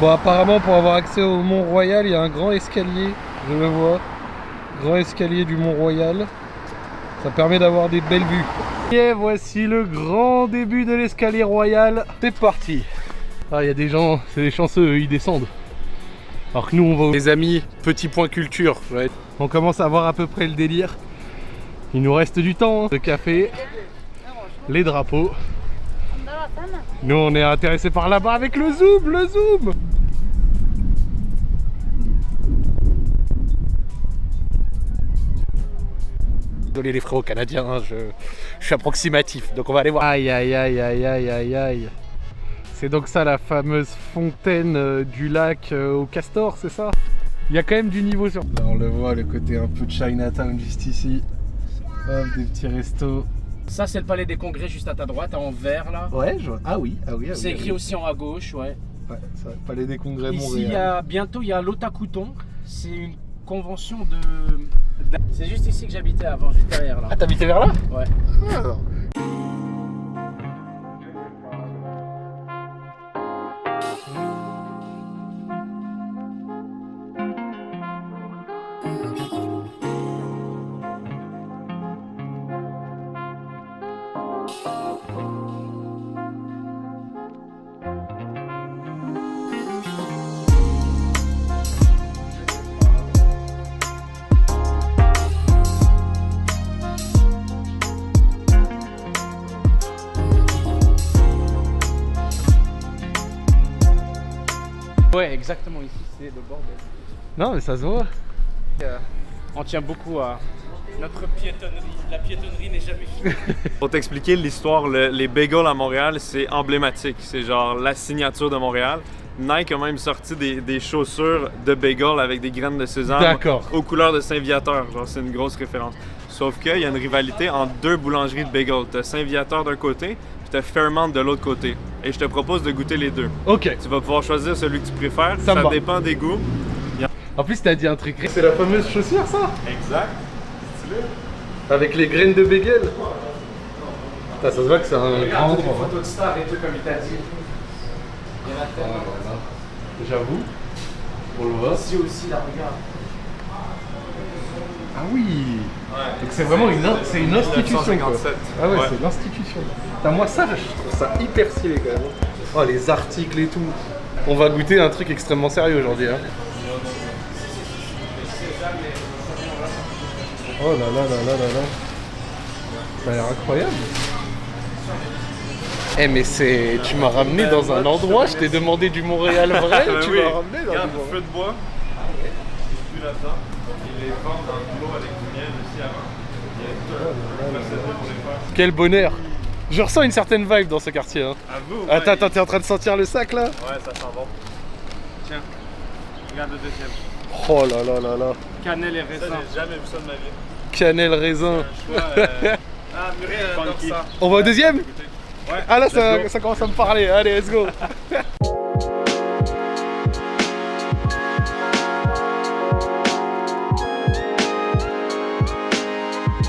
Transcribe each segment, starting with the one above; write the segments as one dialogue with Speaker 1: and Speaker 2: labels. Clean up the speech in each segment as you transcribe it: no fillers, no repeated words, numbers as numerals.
Speaker 1: Bon, apparemment, pour avoir accès au Mont-Royal, il y a un grand escalier, je le vois. Grand escalier du Mont-Royal. Ça permet d'avoir des belles vues. Et voici le grand début de l'escalier royal. C'est parti. Ah, il y a des gens, c'est des chanceux, eux, ils descendent. Alors que nous, on va... Les amis, petit point culture. Ouais. On commence à voir à peu près le délire. Il nous reste du temps. Le café, les drapeaux. Nous, on est intéressés par là-bas avec le zoom, le zoom. Désolé les frérots canadiens, hein, je suis approximatif, donc on va aller voir. Aïe aïe aïe aïe aïe aïe aïe. C'est donc ça la fameuse fontaine du lac au Castor, c'est ça? Il y a quand même du niveau sur... Là on le voit, le côté un peu de Chinatown juste ici. Hop, des petits restos.
Speaker 2: Ça c'est le palais des congrès juste à ta droite, en vert là.
Speaker 1: Ouais, je vois. Ah oui, ah oui. Ah
Speaker 2: c'est
Speaker 1: oui,
Speaker 2: écrit aussi en à gauche, ouais.
Speaker 1: Ouais, ça, palais des congrès
Speaker 2: Ici,
Speaker 1: Montréal.
Speaker 2: bientôt il y a l'Otakuton. C'est une convention de... C'est juste ici que j'habitais avant, juste derrière là.
Speaker 1: Ah, t'habitais vers là?
Speaker 2: Ouais.
Speaker 1: Ah, alors.
Speaker 2: Ouais, exactement ici, c'est le bordel.
Speaker 1: Non, mais ça se voit.
Speaker 2: On tient beaucoup à notre piétonnerie. La piétonnerie n'est jamais finie.
Speaker 3: Pour t'expliquer l'histoire, les bagels à Montréal, c'est emblématique. C'est genre la signature de Montréal. Nike a même sorti des chaussures de bagel avec des graines de sésame aux couleurs de Saint-Viateur. Genre, c'est une grosse référence. Sauf qu'il y a une rivalité entre deux boulangeries de bagels. T'as Saint-Viateur d'un côté, puis t'as Fairmont de l'autre côté. Et je te propose de goûter les deux.
Speaker 1: Ok.
Speaker 3: Tu vas pouvoir choisir celui que tu préfères. Ça dépend des goûts.
Speaker 1: En plus, t'as dit un truc. C'est la fameuse chaussure, ça?
Speaker 3: Exact.
Speaker 1: Avec les graines de bagel. Ça se voit que c'est un grand
Speaker 2: Regarde, des
Speaker 1: endroit.
Speaker 2: photos de stars et tout comme il t'a dit. Il y en a tellement.
Speaker 1: J'avoue. On le voit.
Speaker 2: Ici aussi, là, regarde.
Speaker 1: Ah oui. Donc c'est vraiment une institution, quoi.
Speaker 3: 1957.
Speaker 1: Ah ouais, c'est l'institution. Moi ça, je trouve ça hyper stylé quand même. Oh, les articles et tout. On va goûter un truc extrêmement sérieux aujourd'hui. Hein. Oh là là là là là là. Ça a l'air incroyable. Eh mais c'est... Tu m'as ramené dans un endroit, je t'ai demandé du Montréal vrai, tu m'as ramené dans
Speaker 3: Regarde,
Speaker 1: du
Speaker 3: feu de bois. J'ai plus là-dedans. Ils les vendent dans le lot avec du miel aussi avant. Il y a tout un procédé pour les faire.
Speaker 1: Quel bonheur. Je ressens une certaine vibe dans ce quartier. Hein.
Speaker 3: À vous,
Speaker 1: Attends, attends, t'es en train de sentir le sac là?
Speaker 3: Ouais, ça sent bon. Tiens, regarde le deuxième.
Speaker 1: Oh là là là là.
Speaker 2: Cannelle et
Speaker 3: Ça,
Speaker 2: raisin.
Speaker 3: j'ai jamais vu ça de ma vie.
Speaker 1: Cannelle raisin.
Speaker 3: Un choix. Ah, Muriel adore ça.
Speaker 1: On va au deuxième?
Speaker 3: Ouais.
Speaker 1: Ah là ça commence à me parler, allez let's go.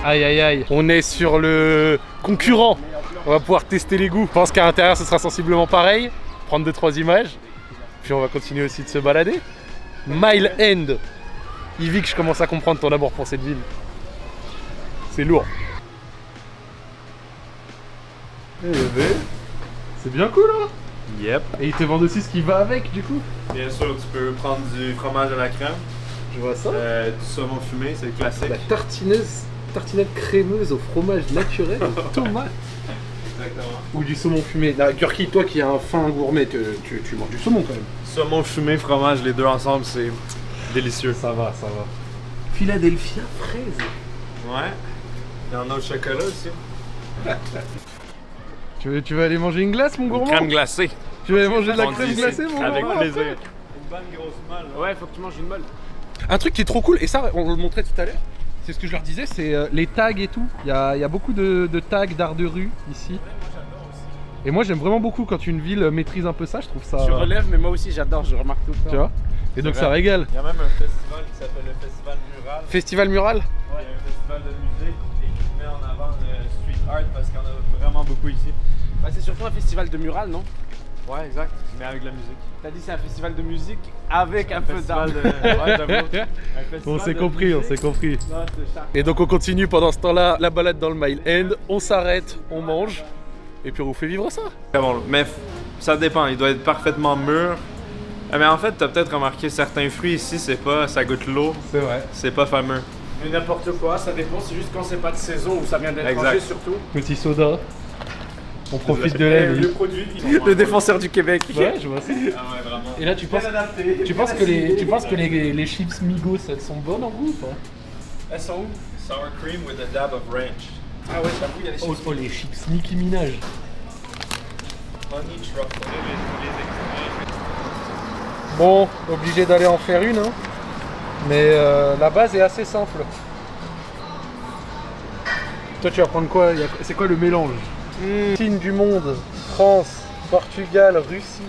Speaker 1: Aïe aïe aïe, on est sur le concurrent. On va pouvoir tester les goûts. Je pense qu'à l'intérieur ce sera sensiblement pareil. Prendre 2-3 images. Puis on va continuer aussi de se balader. Mile End. Yvick, je commence à comprendre ton amour pour cette ville. C'est lourd. Eh ben, c'est bien cool hein.
Speaker 3: Yep.
Speaker 1: Et ils te vendent aussi ce qui va avec du coup.
Speaker 3: Bien sûr, tu peux prendre du fromage à la crème,
Speaker 1: Je vois ça.
Speaker 3: du saumon fumé, c'est le classique.
Speaker 1: La tartinade crémeuse au fromage naturel aux tomates.
Speaker 3: Exactement.
Speaker 1: Ou du saumon fumé. Là, Gurki, toi qui es un fin gourmet, tu manges du saumon quand même.
Speaker 3: Saumon fumé, fromage, les deux ensemble, c'est délicieux.
Speaker 1: Ça va, ça va. Philadelphia fraise.
Speaker 3: Ouais. Il y en a au chocolat aussi.
Speaker 1: Tu veux aller manger une glace mon gourmand?
Speaker 3: Crème glacée.
Speaker 1: Tu veux aller manger de la
Speaker 3: On
Speaker 1: crème
Speaker 3: dit
Speaker 1: glacée mon
Speaker 3: avec
Speaker 1: gourmand?
Speaker 3: plaisir. Une bonne grosse molle.
Speaker 2: Ouais, faut que tu manges une molle.
Speaker 1: Un truc qui est trop cool, et ça on le montrait tout à l'heure, c'est ce que je leur disais, c'est les tags et tout. Il y a beaucoup de tags d'art de rue ici. Et moi j'aime vraiment beaucoup quand une ville maîtrise un peu ça, je trouve ça...
Speaker 2: Je relève, mais moi aussi j'adore, je remarque tout le temps.
Speaker 1: Tu vois? Et donc ça régale.
Speaker 3: Il y a même un festival qui s'appelle le Festival Mural.
Speaker 1: Festival Mural?
Speaker 3: Ouais. Il y a un festival de musique et qui met en avant le street art parce qu'il y en a vraiment beaucoup ici.
Speaker 2: Bah, c'est surtout un festival de mural, non?
Speaker 3: Ouais, exact. Mais avec la musique.
Speaker 2: T'as dit c'est un festival de musique avec un peu d'art.
Speaker 1: On s'est compris, on s'est compris. Et donc on continue pendant ce temps-là la balade dans le Mile End. On s'arrête, on mange, et puis on vous fait vivre ça.
Speaker 3: Bon, mais ça dépend, il doit être parfaitement mûr. Mais en fait, t'as peut-être remarqué certains fruits ici, c'est pas, ça goûte l'eau.
Speaker 1: C'est vrai.
Speaker 3: C'est pas fameux.
Speaker 2: Mais n'importe quoi, ça dépend, c'est juste quand c'est pas de saison ou ça vient d'étranger surtout.
Speaker 1: Petit soda. On profite de l'aile.
Speaker 2: Le produit
Speaker 1: Le défenseur du Québec. Ouais, je vois ça.
Speaker 3: Ah ouais, vraiment.
Speaker 1: Et là, tu penses que les chips Migos, elles sont bonnes en goût ou pas?
Speaker 2: Elles sont où?
Speaker 3: Sour cream with a dab of ranch.
Speaker 2: Ah ouais, j'avoue, il y a les chips.
Speaker 1: Oh, les chips Nicki Minaj.
Speaker 3: Honey truffle.
Speaker 1: Bon, obligé d'aller en faire une, hein. Mais la base est assez simple. Toi, tu vas prendre quoi? C'est quoi le mélange? Chine du monde, France, Portugal, Russie.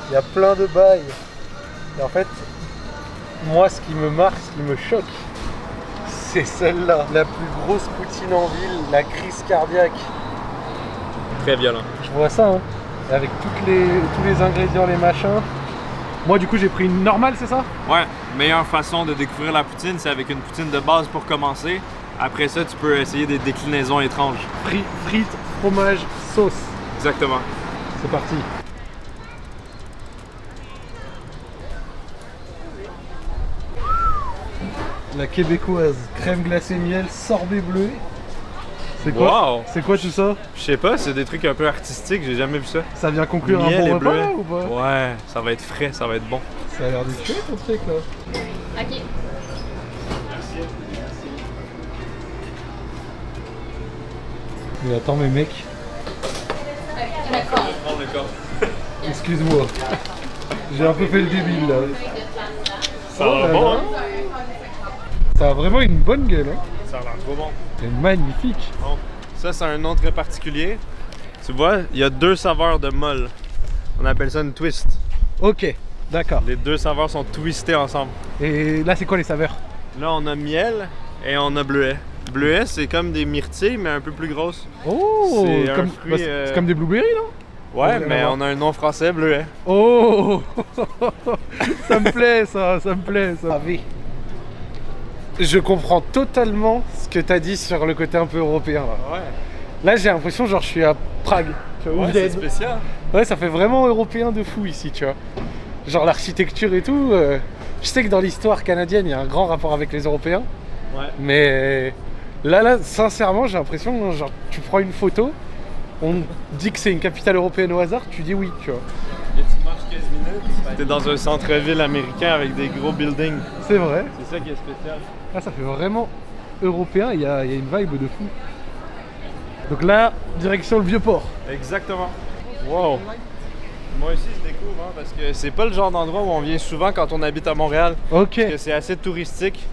Speaker 1: Il y a plein de bails. Et en fait, moi, ce qui me marque, ce qui me choque, c'est celle-là. La plus grosse poutine en ville, la crise cardiaque.
Speaker 3: Très violent.
Speaker 1: Je vois ça, hein. Avec tous les ingrédients, les machins. Moi, du coup, j'ai pris une normale, c'est ça?
Speaker 3: Ouais, meilleure façon de découvrir la poutine, c'est avec une poutine de base pour commencer. Après ça, tu peux essayer des déclinaisons étranges.
Speaker 1: Frites, fromage, sauce.
Speaker 3: Exactement.
Speaker 1: C'est parti. La québécoise, crème glacée miel, sorbet bleu. C'est quoi?
Speaker 3: Wow.
Speaker 1: C'est quoi tout ça?
Speaker 3: Je sais pas, c'est des trucs un peu artistiques, j'ai jamais vu ça.
Speaker 1: Ça vient conclure
Speaker 3: Miel
Speaker 1: un
Speaker 3: et
Speaker 1: bon repas
Speaker 3: bleuet.
Speaker 1: ou pas?
Speaker 3: Ouais, ça va être frais, ça va être bon.
Speaker 1: Ça a l'air de tuer ton truc là.
Speaker 4: Ok.
Speaker 1: Mais attends mais mec,
Speaker 4: D'accord.
Speaker 1: excuse-moi. J'ai un peu fait le débile là.
Speaker 3: Ça a l'air bon, hein?
Speaker 1: Ça a vraiment une bonne gueule, hein.
Speaker 3: Ça a l'air trop bon.
Speaker 1: C'est magnifique.
Speaker 3: Bon. Ça, c'est un nom très particulier. Tu vois, il y a deux saveurs de molle. On appelle ça une twist.
Speaker 1: Ok, d'accord.
Speaker 3: Les deux saveurs sont twistées ensemble.
Speaker 1: Et là c'est quoi les saveurs?
Speaker 3: Là, on a miel et on a bleuet. Bleuet, c'est comme des myrtilles, mais un peu plus grosses.
Speaker 1: Oh,
Speaker 3: C'est un
Speaker 1: comme,
Speaker 3: fruit,
Speaker 1: c'est comme des blueberries, non?
Speaker 3: Ouais,
Speaker 1: On
Speaker 3: mais
Speaker 1: va
Speaker 3: on a un nom français, bleuet.
Speaker 1: Oh, ça me plaît ça me plaît ça. Je comprends totalement ce que tu as dit sur le côté un peu européen là.
Speaker 3: Ouais.
Speaker 1: Là j'ai l'impression genre je suis à Prague. Tu vois,
Speaker 3: Ouais, c'est spécial.
Speaker 1: ouais, ça fait vraiment européen de fou ici, tu vois. Genre l'architecture et tout. Je sais que dans l'histoire canadienne il y a un grand rapport avec les Européens.
Speaker 3: Ouais.
Speaker 1: Mais là, sincèrement, j'ai l'impression, genre, tu prends une photo, on dit que c'est une capitale européenne au hasard, tu dis oui, tu vois.
Speaker 3: Et tu marches 15 minutes, t'es dans un centre-ville américain avec des gros buildings.
Speaker 1: C'est vrai.
Speaker 3: C'est ça qui est spécial.
Speaker 1: Là, ça fait vraiment européen, il y a une vibe de fou. Donc là, direction le Vieux-Port.
Speaker 3: Exactement. Wow. Moi aussi, je découvre, hein, parce que c'est pas le genre d'endroit où on vient souvent quand on habite à Montréal.
Speaker 1: Ok.
Speaker 3: Parce que c'est assez touristique.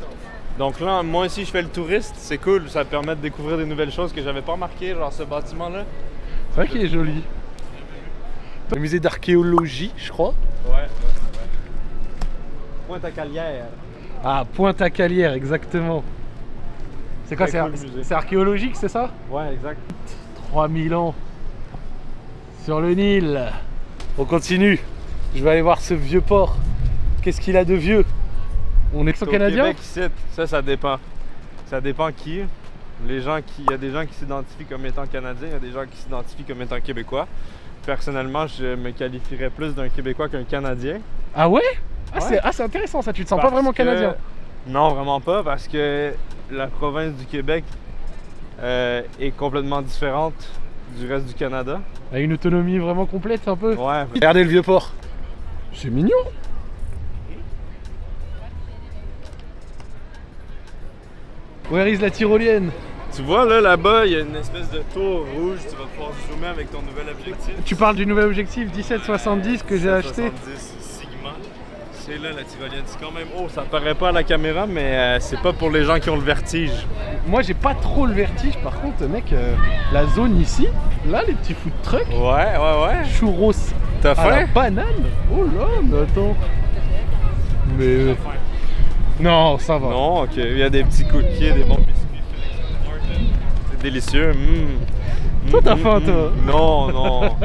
Speaker 3: Donc là, moi aussi, je fais le touriste. C'est cool, ça permet de découvrir des nouvelles choses que j'avais pas remarquées, genre ce bâtiment-là.
Speaker 1: C'est vrai qu'il est joli. Le musée d'archéologie, je crois.
Speaker 3: Ouais. Pointe-à-Calière.
Speaker 1: Ah, Pointe-à-Calière, exactement. C'est quoi,
Speaker 3: Très cool, le musée.
Speaker 1: c'est archéologique, c'est ça?
Speaker 3: Ouais, exact.
Speaker 1: 3000 ans sur le Nil. On continue. Je vais aller voir ce vieux port. Qu'est-ce qu'il a de vieux? On est
Speaker 3: Au
Speaker 1: canadien?
Speaker 3: Québec, ici, ça dépend. Ça dépend qui. Il y a des gens qui s'identifient comme étant canadiens, il y a des gens qui s'identifient comme étant québécois. Personnellement, je me qualifierais plus d'un Québécois qu'un Canadien.
Speaker 1: Ah ouais? Ah,
Speaker 3: Ouais.
Speaker 1: c'est intéressant ça, tu te sens pas
Speaker 3: Parce
Speaker 1: vraiment
Speaker 3: que-
Speaker 1: canadien?
Speaker 3: Non, vraiment pas, parce que la province du Québec est complètement différente du reste du Canada.
Speaker 1: A une autonomie vraiment complète un peu.
Speaker 3: Ouais.
Speaker 1: Regardez le vieux port. C'est mignon. Where is la tyrolienne?
Speaker 3: Tu vois, là, là-bas, il y a une espèce de tour rouge. Tu vas pouvoir zoomer avec ton nouvel objectif.
Speaker 1: Tu parles du nouvel objectif 1770 que j'ai acheté.
Speaker 3: 70 Sigma. C'est là la tyrolienne. C'est quand même haut. Ça paraît pas à la caméra, mais c'est pas pour les gens qui ont le vertige.
Speaker 1: Moi j'ai pas trop le vertige, par contre mec, la zone ici, là les petits food trucks,
Speaker 3: Ouais.
Speaker 1: churros
Speaker 3: T'as
Speaker 1: à la
Speaker 3: faim?
Speaker 1: banane. Oh là, mais attends. Mais non, ça va.
Speaker 3: Non, ok. Il y a des petits cookies, des bons biscuits. C'est délicieux.
Speaker 1: Toi, t'as faim, toi?
Speaker 3: Non.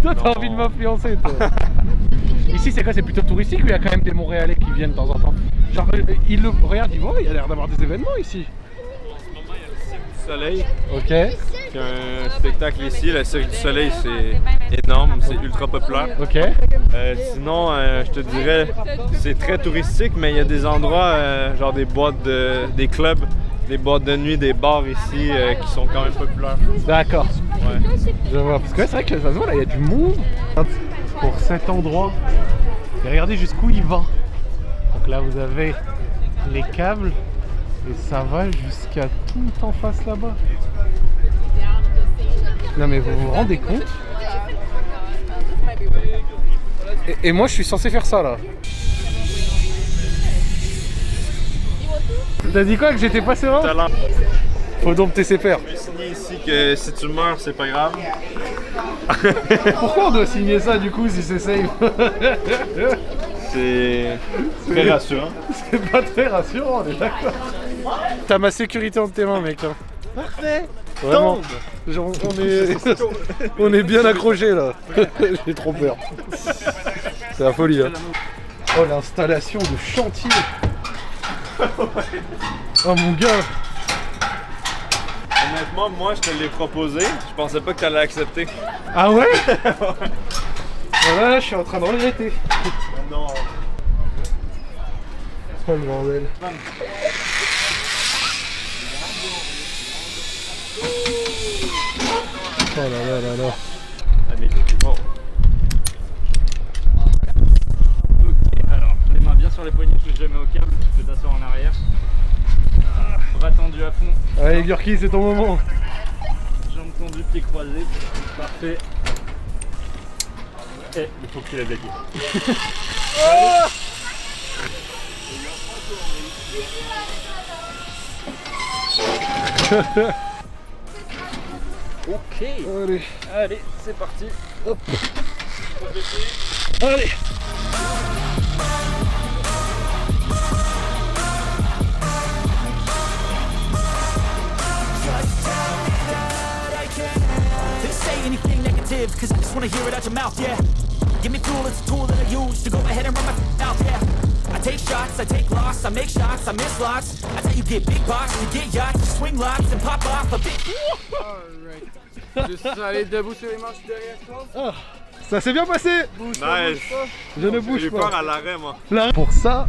Speaker 1: Toi, t'as envie de m'influencer, toi. Ici, c'est quoi? C'est plutôt touristique ou il y a quand même des Montréalais qui viennent de temps en temps? Genre, ils le regardent, ils voient, il y a l'air d'avoir des événements ici.
Speaker 3: Soleil,
Speaker 1: Ok.
Speaker 3: qui a un spectacle ici. Le Cirque du Soleil, c'est énorme, c'est ultra populaire.
Speaker 1: Ok.
Speaker 3: Sinon, je te dirais, c'est très touristique, mais il y a des endroits, genre des boîtes, des clubs, des boîtes de nuit, des bars ici qui sont quand même populaires.
Speaker 1: D'accord.
Speaker 3: Ouais.
Speaker 1: Je vois. Parce que c'est vrai que ça se voit, là, il y a du monde pour cet endroit. Et regardez jusqu'où il va. Donc là, vous avez les câbles. Et ça va jusqu'à tout en face là-bas. Non mais vous vous rendez compte? Et moi je suis censé faire ça là. T'as dit quoi, que j'étais pas serein?
Speaker 3: Talent.
Speaker 1: Faut dompter ses pairs.
Speaker 3: Je vais signer ici que si tu meurs, c'est pas grave.
Speaker 1: Pourquoi on doit signer ça du coup si c'est safe?
Speaker 3: C'est très rassurant.
Speaker 1: C'est pas très rassurant, on est d'accord. T'as ma sécurité entre tes mains, mec. Hein.
Speaker 3: Parfait.
Speaker 1: Vraiment. Genre, on est bien accrochés là. J'ai trop peur. C'est la folie. Hein. Oh, l'installation de chantier. Oh mon gars.
Speaker 3: Honnêtement, moi, je te l'ai proposé. Je pensais pas que tu allais accepter.
Speaker 1: Ah ouais? Voilà, je suis en train de regretter.
Speaker 3: Non.
Speaker 1: Oh le bordel. Oh là là là là.
Speaker 3: Allez, bon.
Speaker 5: Ok, alors les mains bien sur les poignets, touche jamais au câble, tu peux t'asseoir en arrière. Bras tendu à fond.
Speaker 1: Allez Gurki, c'est ton moment.
Speaker 5: Jambes tendues, pieds croisés. Parfait. Et il faut que tu lèves les pieds. Ok.
Speaker 1: Allez.
Speaker 5: Allez, c'est parti.
Speaker 1: Hop. Allez.
Speaker 6: They say anything negative, cause I just wanna hear it out your mouth, yeah. Give me fuel, it's a tool that I use to go ahead and run my mouth, yeah. I take shots, I take loss, I make shots, I miss lots. I tell you get big box, you get yachts, you swing lots and pop off a bit.
Speaker 2: Juste aller debout sur les marches derrière toi.
Speaker 1: Ah, ça s'est bien passé.
Speaker 3: Nice.
Speaker 1: Je ne
Speaker 3: J'ai
Speaker 1: bouge
Speaker 3: eu
Speaker 1: pas.
Speaker 3: peur à l'arrêt, moi.
Speaker 1: Là, pour ça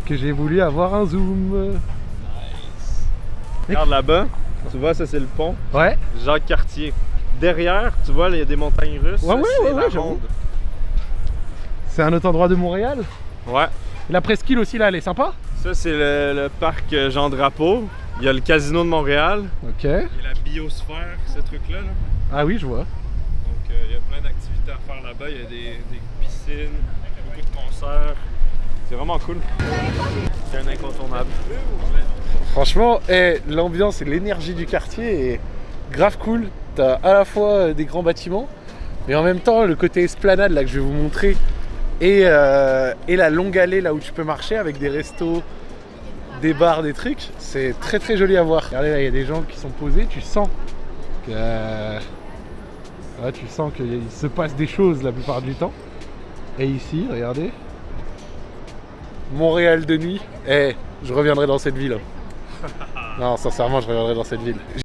Speaker 1: que j'ai voulu avoir un zoom.
Speaker 3: Regarde là-bas, tu vois, ça c'est le pont.
Speaker 1: Ouais.
Speaker 3: Jacques Cartier. Derrière, tu vois, il y a des montagnes russes.
Speaker 1: Ouais,
Speaker 3: c'est la
Speaker 1: j'avoue.
Speaker 3: Ronde.
Speaker 1: C'est un autre endroit de Montréal.
Speaker 3: Ouais.
Speaker 1: La presqu'île aussi là, elle est sympa.
Speaker 3: Ça, c'est le parc Jean Drapeau. Il y a le casino de Montréal.
Speaker 1: Ok.
Speaker 3: Il y a la biosphère, ce truc-là. Là.
Speaker 1: Ah oui, je vois.
Speaker 3: Donc, il y a plein d'activités à faire là-bas. Il y a des piscines, beaucoup de concerts. C'est vraiment cool. C'est un incontournable.
Speaker 1: Franchement, l'ambiance et l'énergie du quartier est grave cool. T'as à la fois des grands bâtiments, mais en même temps le côté esplanade là que je vais vous montrer et la longue allée là où tu peux marcher avec des restos, des bars, des trucs. C'est très très joli à voir. Regardez là, il y a des gens qui sont posés. Tu sens que tu sens qu'il se passe des choses la plupart du temps. Et ici, regardez, Montréal de nuit. Je reviendrai dans cette ville. Non, sincèrement, je reviendrai dans cette ville.